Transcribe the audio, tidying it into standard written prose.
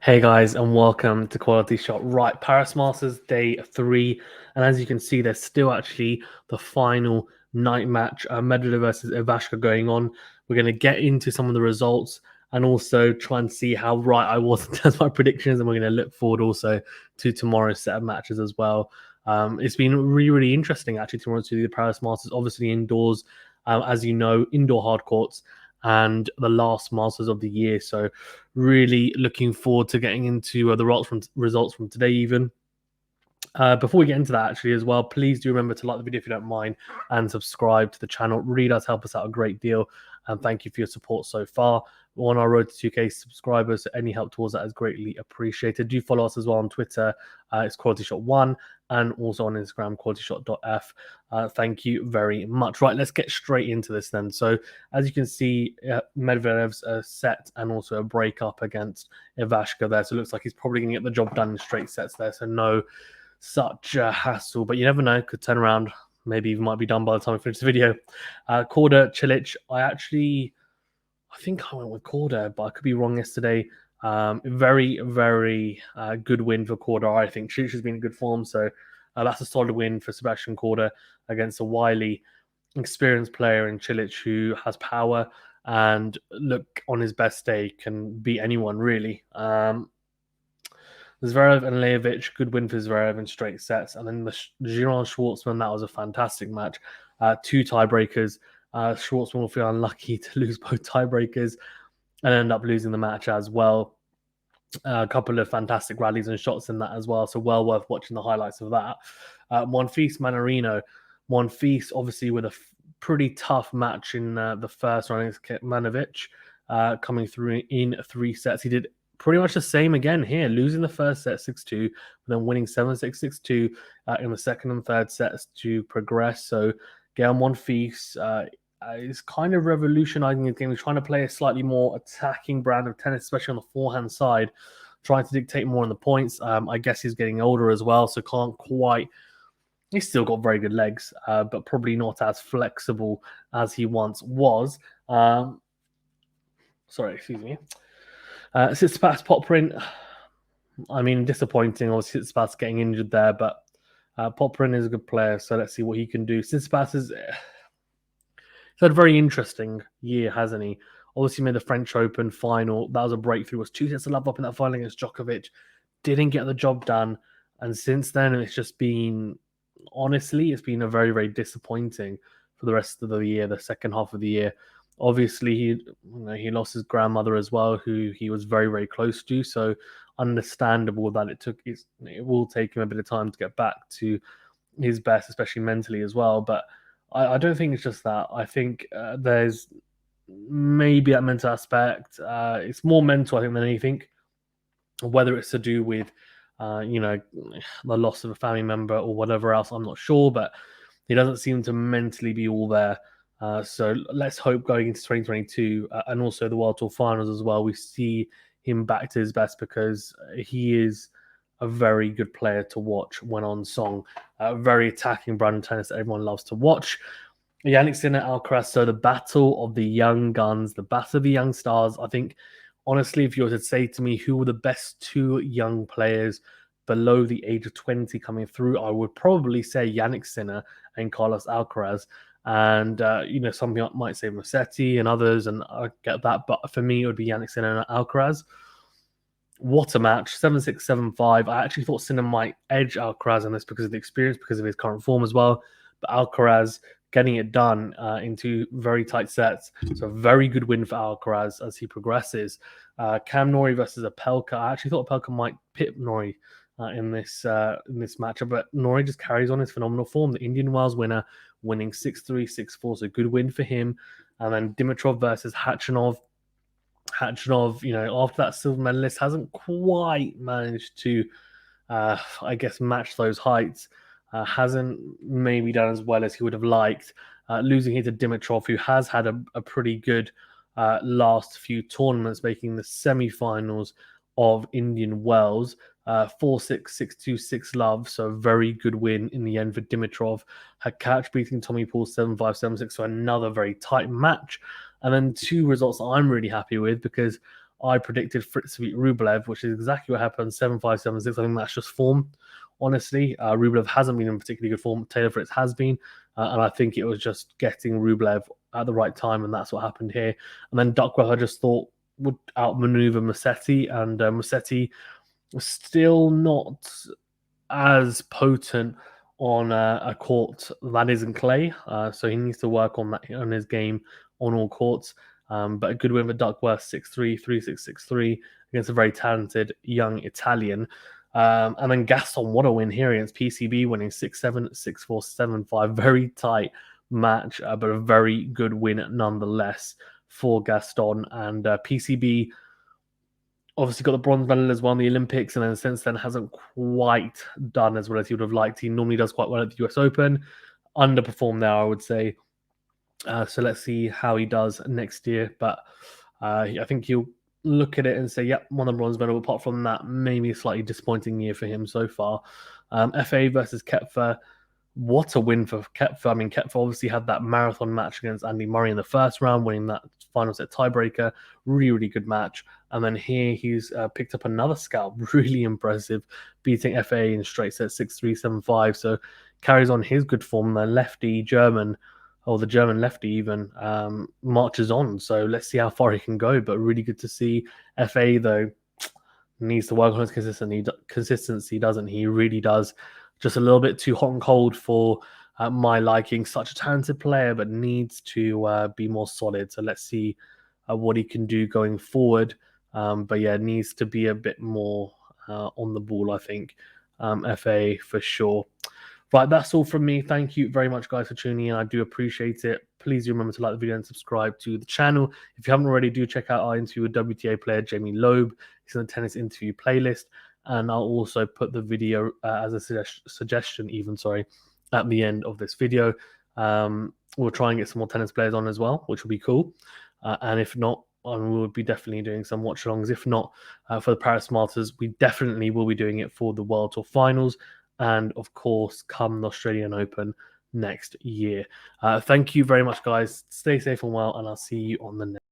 Hey guys, and welcome to Quality Shot. Right, Paris Masters Day 3, and as you can see, there's still actually the final night match, Medvedev versus Ivashka going on. We're going to get into some of the results and also try and see how right I was in terms of my predictions, and we're going to look forward also to tomorrow's set of matches as well. It's been really interesting actually tomorrow to do the Paris Masters, obviously indoors, as you know, indoor hard courts, and the last Masters of the year. So really looking forward to getting into the results from today even. Before we get into that, actually, as well, please do remember to like the video if you don't mind and subscribe to the channel. It really does help us out a great deal. And thank you for your support so far. We're on our road to 2K subscribers, so any help towards that is greatly appreciated. Do follow us as well on Twitter. It's QualityShot1 and also on Instagram, QualityShot.f. Thank you very much. Right, let's get straight into this then. So as you can see, Medvedev's set and also a breakup against Ivashka there. So it looks like he's probably going to get the job done in straight sets there. So no such a hassle, but you never know, could turn around. Maybe even might be done by the time we finish the video. Korda, Cilic, I think I went with Korda, but I could be wrong yesterday. Very good win for Korda. I think Cilic has been in good form, so that's a solid win for Sebastian Korda against a wily, experienced player in Cilic who has power and look on his best day can beat anyone really. Zverev and Lajovic, good win for Zverev in straight sets. And then the Giron-Schwartzman, that was a fantastic match. Two tiebreakers. Schwartzman will feel unlucky to lose both tiebreakers and end up losing the match as well. A couple of fantastic rallies and shots in that as well. So well worth watching the highlights of that. Monfils, Manarino. Monfils, obviously, with a pretty tough match in the first round against Manovic, coming through in 3 sets. He did pretty much the same again here, losing the first set 6-2, then winning 7-6, 6-2 in the second and third sets to progress. So Gael Monfils is kind of revolutionizing his game. He's trying to play a slightly more attacking brand of tennis, especially on the forehand side, trying to dictate more on the points. I guess he's getting older as well, so can't quite... He's still got very good legs, but probably not as flexible as he once was. Sorry, excuse me. Tsitsipas, Poprin, I mean, disappointing. Obviously, Tsitsipas getting injured there, but Poprin is a good player, so let's see what he can do. Tsitsipas he's had a very interesting year, hasn't he? Obviously, made the French Open final. That was a breakthrough. Was 2 sets to love up in that final against Djokovic. Didn't get the job done, and since then, it's just been, honestly, it's been a very disappointing for the rest of the year, the second half of the year. Obviously, he lost his grandmother as well, who he was very close to. So understandable that it will take him a bit of time to get back to his best, especially mentally as well. But I don't think it's just that. I think there's maybe that mental aspect. It's more mental, I think, than anything. Whether it's to do with, the loss of a family member or whatever else, I'm not sure. But he doesn't seem to mentally be all there. So let's hope going into 2022 and also the World Tour Finals as well, we see him back to his best, because he is a very good player to watch when on song. Very attacking brand of tennis that everyone loves to watch. Jannik Sinner, Alcaraz, so the battle of the young guns, the battle of the young stars. I think, honestly, if you were to say to me who were the best 2 young players below the age of 20 coming through, I would probably say Jannik Sinner and Carlos Alcaraz. And, some people might say Musetti and others, and I get that. But for me, it would be Jannik Sinner and Alcaraz. What a match. 7-6, 7-5. I actually thought Sinner might edge Alcaraz in this because of the experience, because of his current form as well. But Alcaraz getting it done in 2 very tight sets. So a very good win for Alcaraz as he progresses. Cam Norrie versus Opelka. I actually thought Opelka might pip Norrie in this matchup, but Norrie just carries on his phenomenal form. The Indian Wells winner, winning 6-3, 6-4, so good win for him. And then Dimitrov versus Khachanov. Khachanov, after that silver medalist, hasn't quite managed to, match those heights. Hasn't maybe done as well as he would have liked. Losing here to Dimitrov, who has had a pretty good last few tournaments, making the semi-finals of Indian Wells. 4-6, 6-2, 6-love, so a very good win in the end for Dimitrov. Hakac beating Tommy Paul 7-5, 7-6, so another very tight match. And then 2 results that I'm really happy with, because I predicted Fritz to beat Rublev, which is exactly what happened. 7-5, 7-6. I think that's just form, honestly. Rublev hasn't been in particularly good form. Taylor Fritz has been. And I think it was just getting Rublev at the right time, and that's what happened here. And then Duckworth, I just thought, would outmaneuver Musetti, and Musetti was still not as potent on a court that isn't clay. So he needs to work on that, on his game on all courts. But a good win for Duckworth, 6-3, 3-6, 6-3 against a very talented young Italian. And then Gaston, what a win here against PCB, winning 6-7, 6-4, 7-5. Very tight match, but a very good win nonetheless for Gaston. And PCB obviously got the bronze medal as well in the Olympics, and then since then hasn't quite done as well as he would have liked. He normally does quite well at the US Open. Underperformed there, I would say. So let's see how he does next year. But I think he'll look at it and say, yep, won the bronze medal. Apart from that, maybe a slightly disappointing year for him so far. FA versus Koepfer. What a win for Koepfer. I mean, Koepfer obviously had that marathon match against Andy Murray in the first round, winning that final set tiebreaker. Really, really good match. And then here he's picked up another scalp. Really impressive, beating FA in straight set 6-3, 7-5. So carries on his good form. The lefty German, or the German lefty even, marches on. So let's see how far he can go. But really good to see. FA, though, needs to work on his consistency, doesn't he? He really does. Just a little bit too hot and cold for my liking. Such a talented player, but needs to be more solid. So let's see what he can do going forward. But yeah, needs to be a bit more on the ball, I think. FA for sure. Right, that's all from me. Thank you very much, guys, for tuning in. I do appreciate it. Please do remember to like the video and subscribe to the channel. If you haven't already, do check out our interview with WTA player Jamie Loeb. He's in the tennis interview playlist. And I'll also put the video as a suggestion, at the end of this video. We'll try and get some more tennis players on as well, which will be cool. And if not, we'll be definitely doing some watch-alongs. If not, for the Paris Masters, we definitely will be doing it for the World Tour Finals. And, of course, come the Australian Open next year. Thank you very much, guys. Stay safe and well, and I'll see you on the next.